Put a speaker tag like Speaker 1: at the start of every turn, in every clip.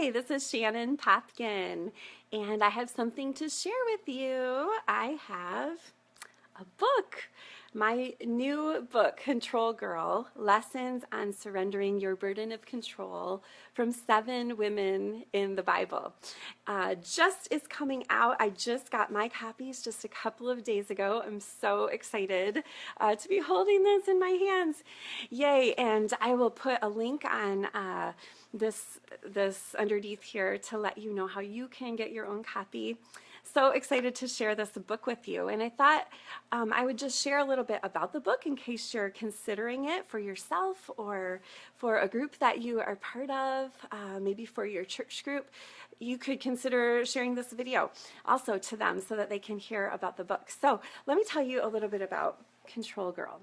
Speaker 1: Hi, this is Shannon Pathkin, and I have something to share with you. I have a book, my new book, Control Girl, Lessons on Surrendering Your Burden of Control from 7 Women in the Bible. Just is coming out. I just got my copies just a couple of days ago. I'm so excited to be holding this in my hands. Yay, and I will put a link on this underneath here to let you know how you can get your own copy. So excited to share this book with you, and I thought I would just share a little bit about the book in case you're considering it for yourself or for a group that you are part of, maybe for your church group. You could consider sharing this video also to them so that they can hear about the book. So let me tell you a little bit about Control Girl.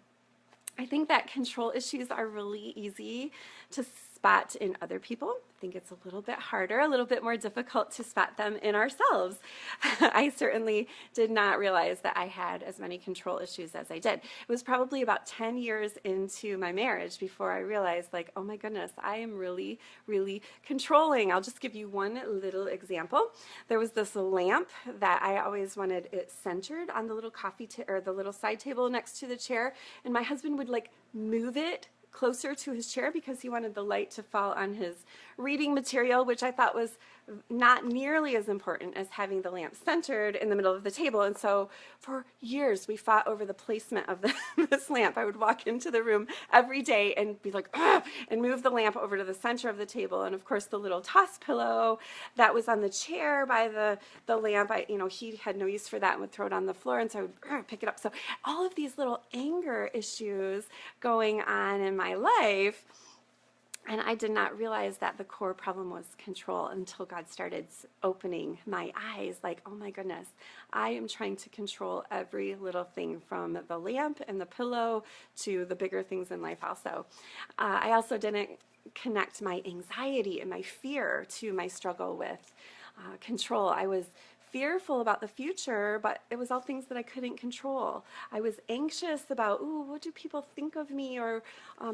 Speaker 1: I think that control issues are really easy to spot in other people. I think it's a little bit harder, a little bit more difficult to spot them in ourselves. I certainly did not realize that I had as many control issues as I did. It was probably about 10 years into my marriage before I realized, like, oh my goodness, I am really, really controlling. I'll just give you one little example. There was this lamp that I always wanted it centered on the little or the little side table next to the chair, and my husband would like move it closer to his chair because he wanted the light to fall on his reading material, which I thought was not nearly as important as having the lamp centered in the middle of the table. And so for years we fought over the placement of this lamp. I would walk into the room every day and be like, ugh, and move the lamp over to the center of the table. And of course the little toss pillow that was on the chair by the lamp, he had no use for that and would throw it on the floor, and so I would pick it up. So all of these little anger issues going on in my life. And I did not realize that the core problem was control until God started opening my eyes, like, oh my goodness, I am trying to control every little thing from the lamp and the pillow to the bigger things in life also. I also didn't connect my anxiety and my fear to my struggle with control. I was fearful about the future, but it was all things that I couldn't control. I was anxious about, ooh, what do people think of me, or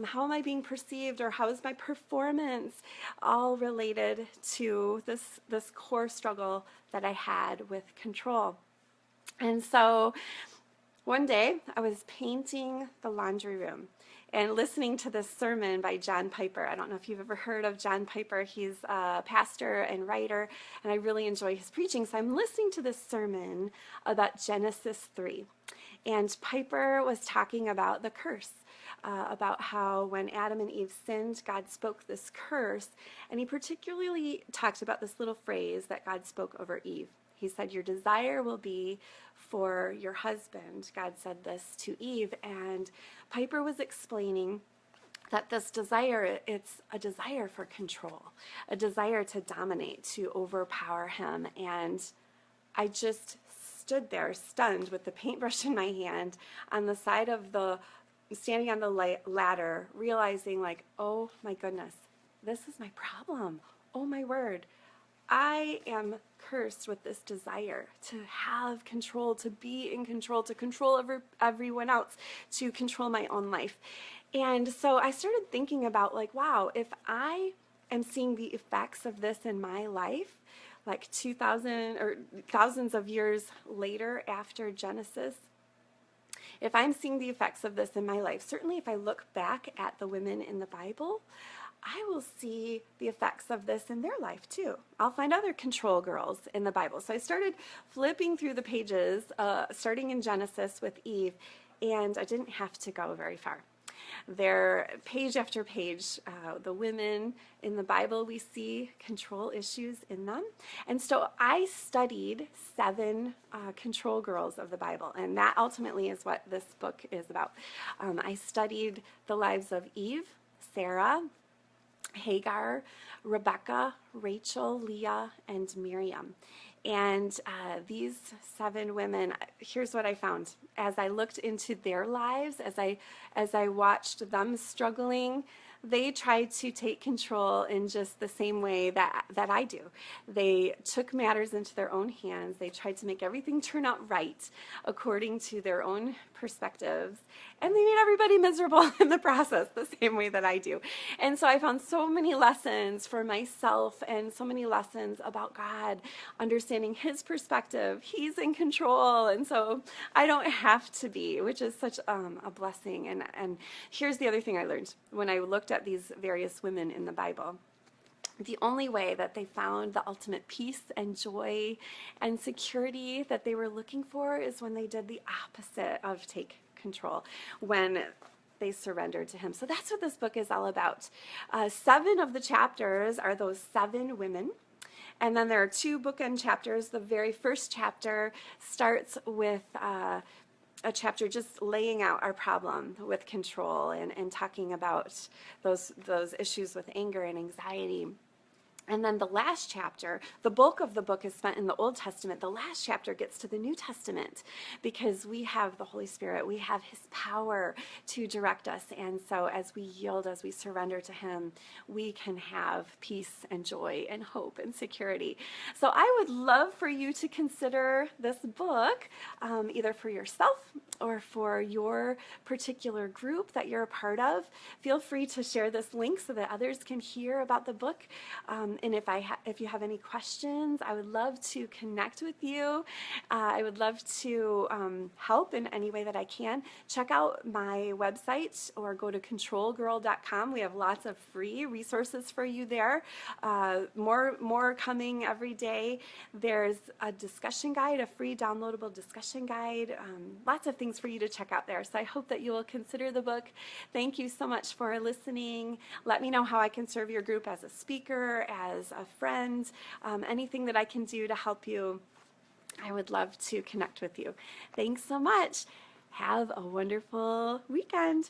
Speaker 1: how am I being perceived, or how is my performance, all related to this core struggle that I had with control. And so one day I was painting the laundry room and listening to this sermon by John Piper. I don't know if you've ever heard of John Piper. He's a pastor and writer, and I really enjoy his preaching. So I'm listening to this sermon about Genesis 3. And Piper was talking about the curse, about how when Adam and Eve sinned, God spoke this curse. And he particularly talked about this little phrase that God spoke over Eve. He said, your desire will be for your husband. God said this to Eve, and Piper was explaining that this desire, it's a desire for control, a desire to dominate, to overpower him. And I just stood there stunned with the paintbrush in my hand on the side of standing on the ladder, realizing like, oh my goodness, this is my problem. Oh my word. I am cursed with this desire to have control, to be in control, to control everyone else, to control my own life. And so I started thinking about like, wow, if I am seeing the effects of this in my life, like 2,000 or thousands of years later after Genesis, if I'm seeing the effects of this in my life, certainly if I look back at the women in the Bible, I will see the effects of this in their life too. I'll find other control girls in the Bible. So I started flipping through the pages, starting in Genesis with Eve, and I didn't have to go very far. There, page after page, the women in the Bible, we see control issues in them. And so I studied 7 control girls of the Bible, and that ultimately is what this book is about. I studied the lives of Eve, Sarah, Hagar, Rebecca, Rachel, Leah, and Miriam. And these 7 women, here's what I found. As I looked into their lives, as I watched them struggling, they tried to take control in just the same way that I do. They took matters into their own hands. They tried to make everything turn out right according to their own perspectives, and they made everybody miserable in the process the same way that I do. And so I found so many lessons for myself and so many lessons about God, understanding his perspective. He's in control, and so I don't have to be, which is such a blessing. And here's the other thing I learned when I looked at these various women in the Bible. The only way that they found the ultimate peace and joy and security that they were looking for is when they did the opposite of take control, when they surrendered to him. So that's what this book is all about. 7 of the chapters are those 7 women. And then there are 2 bookend chapters. The very first chapter starts with a chapter just laying out our problem with control and talking about those issues with anger and anxiety. And then the last chapter, the bulk of the book is spent in the Old Testament. The last chapter gets to the New Testament because we have the Holy Spirit. We have his power to direct us. And so as we yield, as we surrender to him, we can have peace and joy and hope and security. So I would love for you to consider this book, either for yourself or for your particular group that you're a part of. Feel free to share this link so that others can hear about the book. And if you have any questions, I would love to connect with you. I would love to help in any way that I can. Check out my website or go to controlgirl.com. We have lots of free resources for you there. More coming every day. There's a discussion guide, a free downloadable discussion guide. Lots of things for you to check out there. So I hope that you will consider the book. Thank you so much for listening. Let me know how I can serve your group as a speaker, as a friend, anything that I can do to help you. I would love to connect with you. Thanks so much. Have a wonderful weekend.